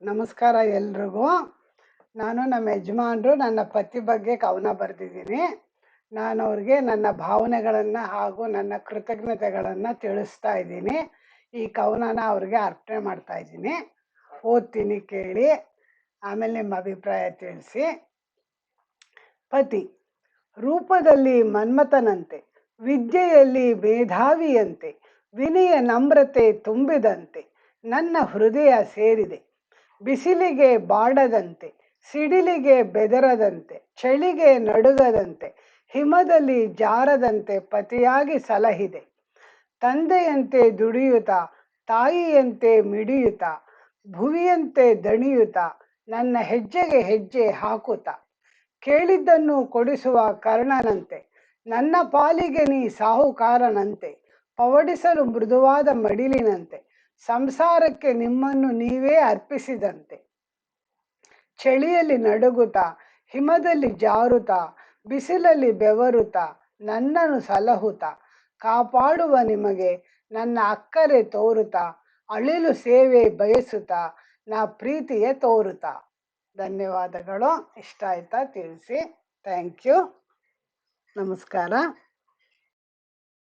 ನಮಸ್ಕಾರ ಎಲ್ರಿಗೂ. ನಾನು ನಮ್ಮ ಯಜಮಾನರು ನನ್ನ ಪತಿ ಬಗ್ಗೆ ಕವನ ಬರೆದಿದ್ದೀನಿ. ನಾನು ಅವ್ರಿಗೆ ನನ್ನ ಭಾವನೆಗಳನ್ನು ಹಾಗೂ ನನ್ನ ಕೃತಜ್ಞತೆಗಳನ್ನು ತಿಳಿಸ್ತಾ ಇದ್ದೀನಿ. ಈ ಕವನನ ಅವ್ರಿಗೆ ಅರ್ಪಣೆ ಮಾಡ್ತಾ ಇದ್ದೀನಿ. ಓದ್ತೀನಿ, ಕೇಳಿ, ಆಮೇಲೆ ನಿಮ್ಮ ಅಭಿಪ್ರಾಯ ತಿಳಿಸಿ. ಪತಿ ರೂಪದಲ್ಲಿ ಮನ್ಮಥನಂತೆ, ವಿದ್ಯೆಯಲ್ಲಿ ಮೇಧಾವಿಯಂತೆ, ವಿನಯ ನಮ್ರತೆ ತುಂಬಿದಂತೆ ನನ್ನ ಹೃದಯ ಸೇರಿದೆ. ಬಿಸಿಲಿಗೆ ಬಾಡದಂತೆ, ಸಿಡಿಲಿಗೆ ಬೆದರದಂತೆ, ಚಳಿಗೆ ನಡುಗದಂತೆ, ಹಿಮದಲ್ಲಿ ಜಾರದಂತೆ ಪತಿಯಾಗಿ ಸಲಹಿದೆ. ತಂದೆಯಂತೆ ದುಡಿಯುತ್ತಾ, ತಾಯಿಯಂತೆ ಮಿಡಿಯುತ್ತಾ, ಭುವಿಯಂತೆ ದಣಿಯುತ್ತಾ, ನನ್ನ ಹೆಜ್ಜೆಗೆ ಹೆಜ್ಜೆ ಹಾಕುತ್ತಾ, ಕೇಳಿದ್ದನ್ನು ಕೊಡಿಸುವ ಕರ್ಣನಂತೆ, ನನ್ನ ಪಾಲಿಗೆ ನೀ ಸಾಹುಕಾರನಂತೆ, ಪವಡಿಸಲು ಮೃದುವಾದ ಮಡಿಲಿನಂತೆ, ಸಂಸಾರಕ್ಕೆ ನಿಮ್ಮನ್ನು ನೀವೇ ಅರ್ಪಿಸಿದಂತೆ, ಚಳಿಯಲ್ಲಿ ನಡುಗುತ್ತಾ, ಹಿಮದಲ್ಲಿ ಜಾರುತ್ತಾ, ಬಿಸಿಲಲ್ಲಿ ಬೆವರುತ್ತಾ, ನನ್ನನ್ನು ಸಲಹುತ್ತಾ, ಕಾಪಾಡುವ ನಿಮಗೆ ನನ್ನ ಅಕ್ಕರೆ ತೋರುತ್ತಾ, ಅಳಿಲು ಸೇವೆ ಬಯಸುತ್ತಾ, ನಾ ಪ್ರೀತಿಯ ತೋರುತ್ತಾ. ಧನ್ಯವಾದಗಳು. ಇಷ್ಟ ಆಯ್ತಾ ತಿಳಿಸಿ. Thank you. ನಮಸ್ಕಾರ.